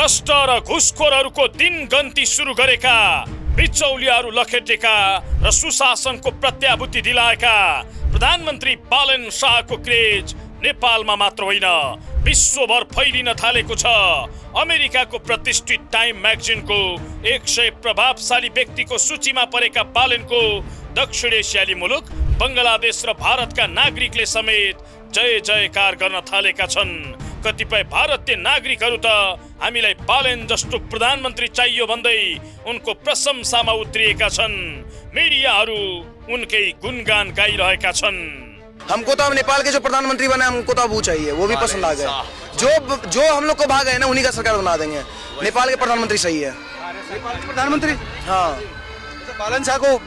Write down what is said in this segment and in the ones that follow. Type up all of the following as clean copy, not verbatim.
भ्रष्ट र घुसखोरहरूको दिन गन्ती सुरु गरेका, बिचौलियाहरू लखेटेका र सुशासनको प्रत्याभूति दिलाएका प्रधानमन्त्री बालेन शाहको क्रेज नेपालमा मात्र होइन विश्वभर फैलिन थालेको छ। अमेरिकाको प्रतिष्ठित टाइम म्यागजिनको 100 प्रभावशाली व्यक्तिको सूचीमा परेका बालेनको दक्षिण एसियाली मुलुक बंगलादेश र भारतका नागरिकले समेत जय जयकार गर्न थालेका छन्। कतिपय भारतीय नागरिकहरू त हामीलाई बालेन जस्तो प्रधानमन्त्री चाहियो भन्दै उनको प्रशंसामा उत्रिएका छन्। मिडियाहरू उनकै गुणगान गाइरहेका छन्। हमको तो अब नेपाल के जो प्रधानमंत्री बने हमको तो अब वो चाहिए, वो भी पसंद आ गए। जो हम लोग को भाग है ना उन्हीं का सरकार बना देंगे। नेपाल के प्रधानमंत्री सही है। नेपाल के प्रधानमंत्री हाँ, बालन शाह को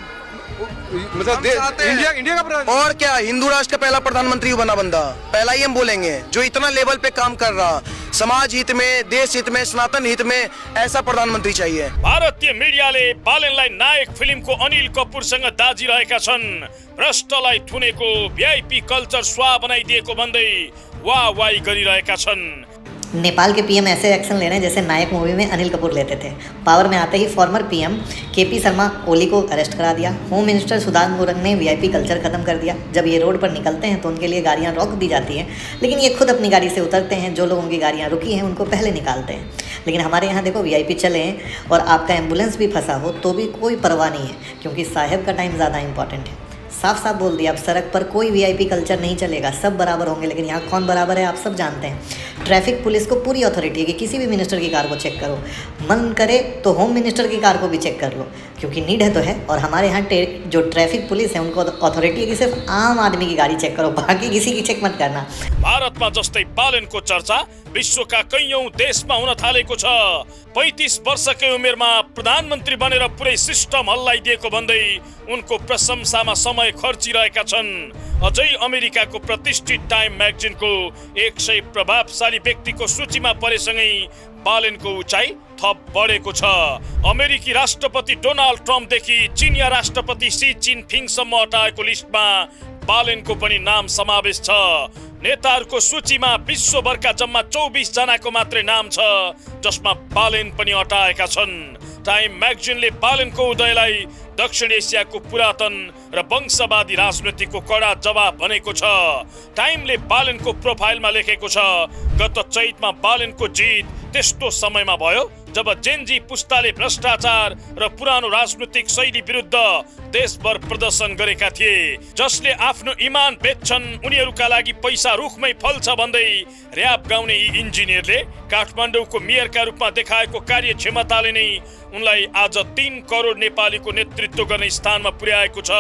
मतलब इंडिया का और क्या हिंदू राष्ट्र का पहला प्रधानमंत्री बना बंदा, पहला ही हम बोलेंगे जो इतना लेवल पे काम कर रहा, समाज हित में, देश हित में, सनातन हित में, ऐसा प्रधानमंत्री चाहिए। भारतीय मिडियाले बालेनलाई नायक फिल्मको अनिल कपुरसँग दाजी रहेका छन्। भ्रष्टलाई थुनेको वीआईपी कल्चर स्वा बनाइदिएको भन्दै वाहवाही गरिरहेका छन्। नेपाल के पीएम ऐसे एक्शन ले रहे हैं जैसे नायक मूवी में अनिल कपूर लेते थे। पावर में आते ही former PM KP Sharma Oli को अरेस्ट करा दिया। होम मिनिस्टर सुदान गुरंग ने वीआईपी कल्चर खत्म कर दिया। जब ये रोड पर निकलते हैं तो उनके लिए गाड़ियां रोक दी जाती हैं, लेकिन ये खुद अपनी गाड़ी से उतरते हैं। जो लोगों की गाड़ियां रुकी हैं उनको पहले निकालते हैं। लेकिन हमारे यहाँ देखो वीआईपी चले हैं और आपका एम्बुलेंस भी फंसा हो तो भी कोई परवाह नहीं है, क्योंकि साहेब का टाइम ज़्यादा इंपॉर्टेंट है। साफ साफ बोल दिया, अब सड़क पर कोई वीआईपी कल्चर नहीं चलेगा, सब बराबर होंगे। लेकिन यहाँ कौन बराबर है आप सब जानते हैं। ट्रैफिक पुलिस को पूरी अथॉरिटी है कि किसी भी मिनिस्टर की कार को चेक करो, मन करे तो होम मिनिस्टर की कार को भी चेक कर लो, क्योंकि नीड है तो है। और हमारे यहाँ जो ट्रैफिक पुलिस है उनको अथॉरिटी है कि सिर्फ आम आदमी की गाड़ी चेक करो, बाकी किसी की चेक मत करना। भारतमा जस्तै बालेनको चर्चा विश्वका कैयौं देशमा हुन थालेको छ। 35 वर्षकै उमेरमा प्रधानमन्त्री बनेर पुरै सिस्टम हल्लाइदिएको भन्दै उनको प्रशंसामा समय खर्चिरहेका छन्। अझै अमेरिकाको प्रतिष्ठित टाइम म्यागजिनको 100 प्रभावशाली व्यक्तिको सूचीमा परेसँगै बालेनको उचाइ थप बढेको छ। अमेरिकी राष्ट्रपति डोनाल्ड ट्रम्पदेखि चिनिया राष्ट्रपति सी जिनपिङसम्म हटाएको लिस्टमा बालेनको पनि नाम समावेश छ। नेताहरूको सूचीमा विश्वभरका जम्मा 24 जनाको मात्रै नाम छ, जसमा बालेन पनि हटाएका छन्। टाइम म्यागजिनले बालेनको उदयलाई दक्षिण एसियाको पुरातन र वंशवादी राजनीतिको कडा जवाब भनेको छ। टाइमले बालेनको प्रोफाइलमा लेखेको छ, गत चैतमा बालेनको जित त्यस्तो समयमा भयो जब जेनजी पुस्ताले भ्रष्टाचार र पुरानो राजनीतिक शैली विरुद्ध देशभर प्रदर्शन गरेका थिए। जसले आफ्नो इमान बेच्छन् उनीहरूका लागि पैसा रुखमै फल्छ भन्दै र्याप गाउने यी इन्जिनियरले काठमाडौँको मेयरका रूपमा देखाएको कार्यक्षमताले नै उनलाई आज 3 करोड नेपालीको नेतृत्व गर्ने स्थानमा पुर्याएको छ।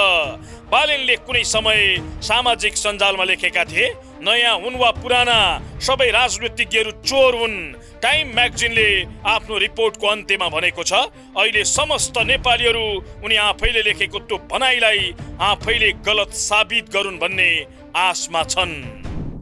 बालेनले कुनै समय सामाजिक सञ्जालमा लेखेका थिए, नयाँ हुन् वा पुराना सबै राजनीतिज्ञहरू चोर हुन्। टाइम म्यागजिनले आफ्नो रिपोर्टको अन्त्यमा भनेको छ, अहिले समस्त नेपालीहरू उनी आफैले लेखेको त्यो भनाइलाई आफैले गलत साबित गरून् भन्ने आशमा छन्।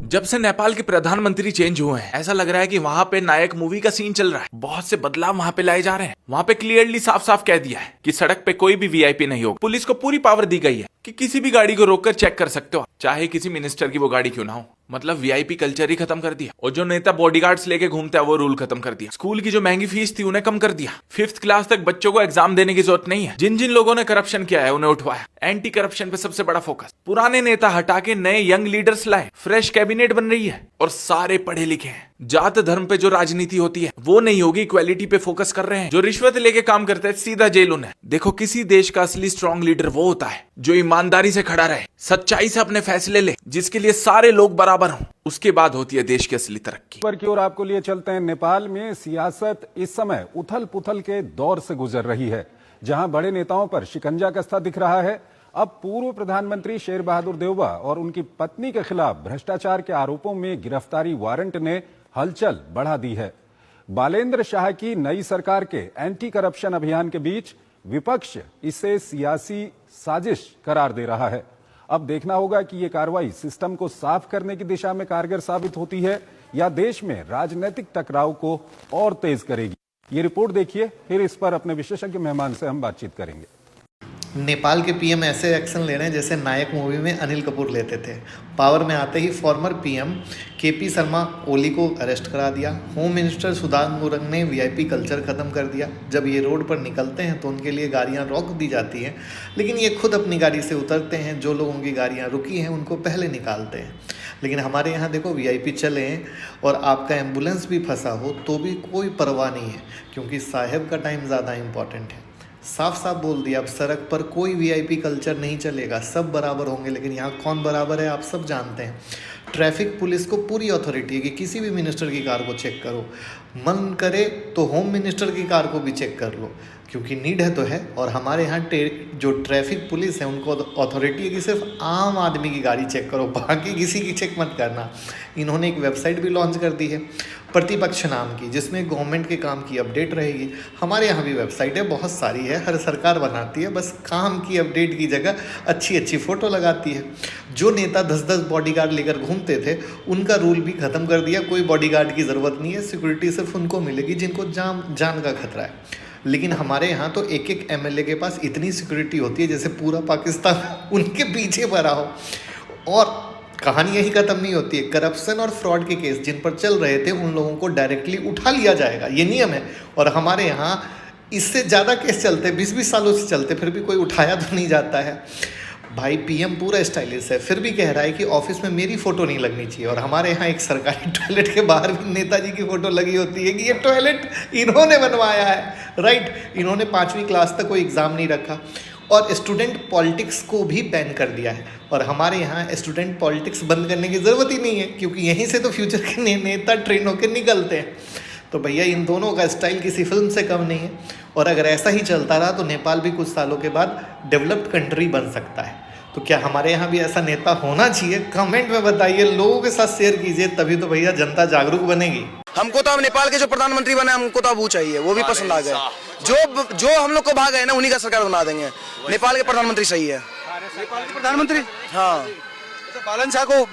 जब से नेपाल के प्रधानमंत्री चेंज हुए हैं ऐसा लग रहा है कि वहाँ पे नायक मूवी का सीन चल रहा है। बहुत से बदलाव वहाँ पे लाए जा रहे हैं। वहाँ पे क्लियरली साफ साफ कह दिया है कि सड़क पे कोई भी वीआईपी नहीं होगा। पुलिस को पूरी पावर दी गई है कि किसी भी गाड़ी को रोककर चेक कर सकते हो, चाहे किसी मिनिस्टर की वो गाड़ी क्यों ना हो। मतलब वीआईपी कल्चर ही खत्म कर दिया। और जो नेता बॉडीगार्ड्स लेके घूमते हैं वो रूल खत्म कर दिया। स्कूल की जो महंगी फीस थी उन्हें कम कर दिया। 5th क्लास तक बच्चों को एग्जाम देने की जरूरत नहीं है। जिन जिन लोगों ने करप्शन किया है उन्हें उठवाया। एंटी करप्शन पे सबसे बड़ा फोकस। पुराने नेता हटा के नए यंग लीडर्स लाए। फ्रेश कैबिनेट बन रही है और सारे पढ़े लिखे हैं। जात धर्म पे जो राजनीति होती है वो नहीं होगी, इक्वालिटी पे फोकस कर रहे हैं। जो रिश्वत लेके काम करते हैं सीधा जेल उन्हें। देखो, किसी देश का असली स्ट्रॉन्ग लीडर वो होता है जो ईमानदारी से खड़ा रहे, सच्चाई से अपने फैसले ले, जिसके लिए सारे लोग बराबर हों। उसके बाद होती है देश की असली तरक्की। पर की ओर आपको लिए चलते हैं। नेपाल में सियासत इस समय उथल पुथल के दौर से गुजर रही है, जहां बड़े नेताओं पर शिकंजा कसता दिख रहा है। अब पूर्व प्रधानमंत्री शेर बहादुर देउबा और उनकी पत्नी के खिलाफ भ्रष्टाचार के आरोपों में गिरफ्तारी वारंट ने हलचल बढ़ा दी है। बालेंद्र शाह की नई सरकार के एंटी करप्शन अभियान के बीच विपक्ष इसे सियासी साजिश करार दे रहा है। अब देखना होगा कि यह कार्रवाई सिस्टम को साफ करने की दिशा में कारगर साबित होती है या देश में राजनीतिक टकराव को और तेज करेगी। ये रिपोर्ट देखिए, फिर इस पर अपने विशेषज्ञ मेहमान से हम बातचीत करेंगे। नेपाल के पीएम ऐसे एक्शन ले रहे हैं जैसे नायक मूवी में अनिल कपूर लेते थे। पावर में आते ही former PM KP Sharma Oli को अरेस्ट करा दिया। होम मिनिस्टर सुदान गुरंग ने वीआईपी कल्चर ख़त्म कर दिया। जब ये रोड पर निकलते हैं तो उनके लिए गाड़ियां रोक दी जाती हैं, लेकिन ये खुद अपनी गाड़ी से उतरते हैं। जो लोगों की गाड़ियां रुकी हैं उनको पहले निकालते हैं। लेकिन हमारे यहाँ देखो वीआईपी चले हैं और आपका एम्बुलेंस भी फंसा हो तो भी कोई परवाह नहीं है, क्योंकि साहेब का टाइम ज़्यादा इम्पॉर्टेंट है। साफ साफ बोल दिया, अब सड़क पर कोई वीआईपी कल्चर नहीं चलेगा, सब बराबर होंगे। लेकिन यहाँ कौन बराबर है आप सब जानते हैं। ट्रैफिक पुलिस को पूरी अथॉरिटी है कि किसी भी मिनिस्टर की कार को चेक करो, मन करे तो होम मिनिस्टर की कार को भी चेक कर लो, क्योंकि नीड है तो है। और हमारे यहाँ जो ट्रैफिक पुलिस है उनको अथॉरिटी है कि सिर्फ आम आदमी की गाड़ी चेक करो, बाकी किसी की चेक मत करना। इन्होंने एक वेबसाइट भी लॉन्च कर दी है प्रतिपक्ष नाम की, जिसमें गवर्नमेंट के काम की अपडेट रहेगी। हमारे यहाँ भी वेबसाइट है, बहुत सारी है, हर सरकार बनाती है, बस काम की अपडेट की जगह अच्छी अच्छी फ़ोटो लगाती है। जो नेता 10-10 बॉडीगार्ड लेकर घूमते थे उनका रूल भी ख़त्म कर दिया, कोई बॉडीगार्ड की ज़रूरत नहीं है, सिक्योरिटी सिर्फ उनको मिलेगी जिनको जान का खतरा है। लेकिन हमारे यहाँ तो एक एक एमएलए के पास इतनी सिक्योरिटी होती है जैसे पूरा पाकिस्तान उनके पीछे भरा हो। और कहानी यही ख़त्म नहीं होती है। करप्शन और फ्रॉड के केस जिन पर चल रहे थे उन लोगों को डायरेक्टली उठा लिया जाएगा, ये नियम है। और हमारे यहाँ इससे ज़्यादा केस चलते, 20-20 सालों से चलते, फिर भी कोई उठाया तो नहीं जाता है। भाई पीएम पूरा स्टाइलिश है, फिर भी कह रहा है कि ऑफिस में मेरी फ़ोटो नहीं लगनी चाहिए। और हमारे यहाँ एक सरकारी टॉयलेट के बाहर भी नेताजी की फ़ोटो लगी होती है कि ये टॉयलेट इन्होंने बनवाया है, राइट। इन्होंने 5वीं क्लास तक कोई एग्ज़ाम नहीं रखा और स्टूडेंट पॉलिटिक्स को भी बैन कर दिया है। और हमारे यहाँ स्टूडेंट पॉलिटिक्स बंद करने की ज़रूरत ही नहीं है, क्योंकि यहीं से तो फ्यूचर के नेता ट्रेन होकर निकलते हैं। तो भैया इन दोनों का स्टाइल किसी फिल्म से कम नहीं है। और अगर ऐसा ही चलता रहा तो नेपाल भी कुछ सालों के बाद डेवलप्ड कंट्री बन सकता है। तो क्या हमारे यहाँ भी ऐसा नेता होना चाहिए? कमेंट में बताइए, लोगों के साथ शेयर कीजिए, तभी तो भैया जनता जागरूक बनेगी। हमको तो अब नेपाल के जो प्रधानमंत्री बने हमको तो अब वो चाहिए, वो भी पसंद आ गए। जो हम लोग को भाग गए ना उन्हीं का सरकार बना देंगे। नेपाल के प्रधानमंत्री सही है। नेपाल के प्रधानमंत्री, हाँ बालन शाह को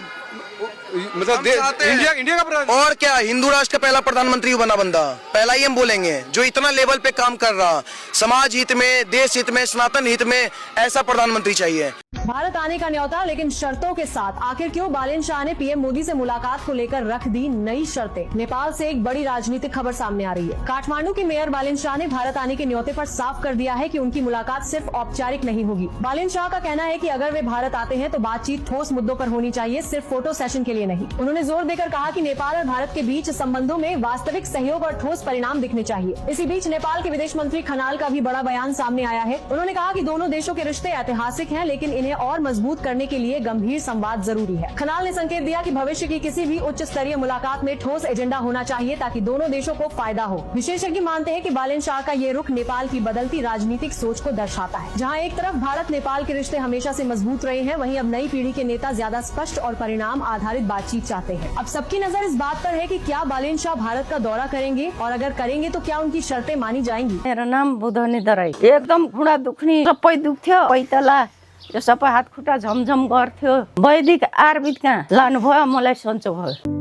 मतलब इंडिया का प्रधान, और क्या, हिंदू राष्ट्र का पहला प्रधानमंत्री बना बंदा, पहला ही हम बोलेंगे। जो इतना लेवल पे काम कर रहा, समाज हित में, देश हित में, सनातन हित में, ऐसा प्रधानमंत्री चाहिए। भारत आने का न्योता, लेकिन शर्तों के साथ। आखिर क्यों बालन शाह ने पीएम मोदी से मुलाकात को लेकर रख दी नई शर्तें? नेपाल से एक बड़ी राजनीतिक खबर सामने आ रही है। काठमांडू की मेयर बालन शाह ने भारत आने के न्योते पर साफ कर दिया है कि उनकी मुलाकात सिर्फ औपचारिक नहीं होगी। बालन शाह का कहना है कि अगर वे भारत आते हैं तो बातचीत ठोस मुद्दों पर होनी चाहिए, सिर्फ फोटो सेशन के लिए नहीं। उन्होंने जोर देकर कहा कि नेपाल और भारत के बीच संबंधों में वास्तविक सहयोग और ठोस परिणाम दिखने चाहिए। इसी बीच नेपाल के विदेश मंत्री खनाल का भी बड़ा बयान सामने आया है। उन्होंने कहा कि दोनों देशों के रिश्ते ऐतिहासिक हैं, लेकिन इन्हें और मजबूत करने के लिए गंभीर संवाद जरूरी है। खनाल ने संकेत दिया कि भविष्य की किसी भी उच्च स्तरीय मुलाकात में ठोस एजेंडा होना चाहिए ताकि दोनों देशों को फायदा हो। विशेषज्ञ मानते हैं कि बालन शाह का ये रुख नेपाल की बदलती राजनीतिक सोच को दर्शाता है। जहां एक तरफ भारत नेपाल के रिश्ते हमेशा से मजबूत रहे हैं, वहीं अब नई पीढ़ी के नेता ज्यादा स्पष्ट और परिणाम आधारित बातचीत चाहते हैं। अब सबकी नजर इस बात पर है कि क्या बालन शाह भारत का दौरा करेंगे, और अगर करेंगे तो क्या उनकी शर्तें मानी जाएंगी। मेरो नाम बुधनी दराई। एकदम खुँडा दुख्ने, सबै दुख्थ्यो, पैतला यो सबै हात खुट्टा झमझम गर्थ्यो। वैदिक आयुर्वेद कहाँ लानुभयो, मलाई सन्चो भयो।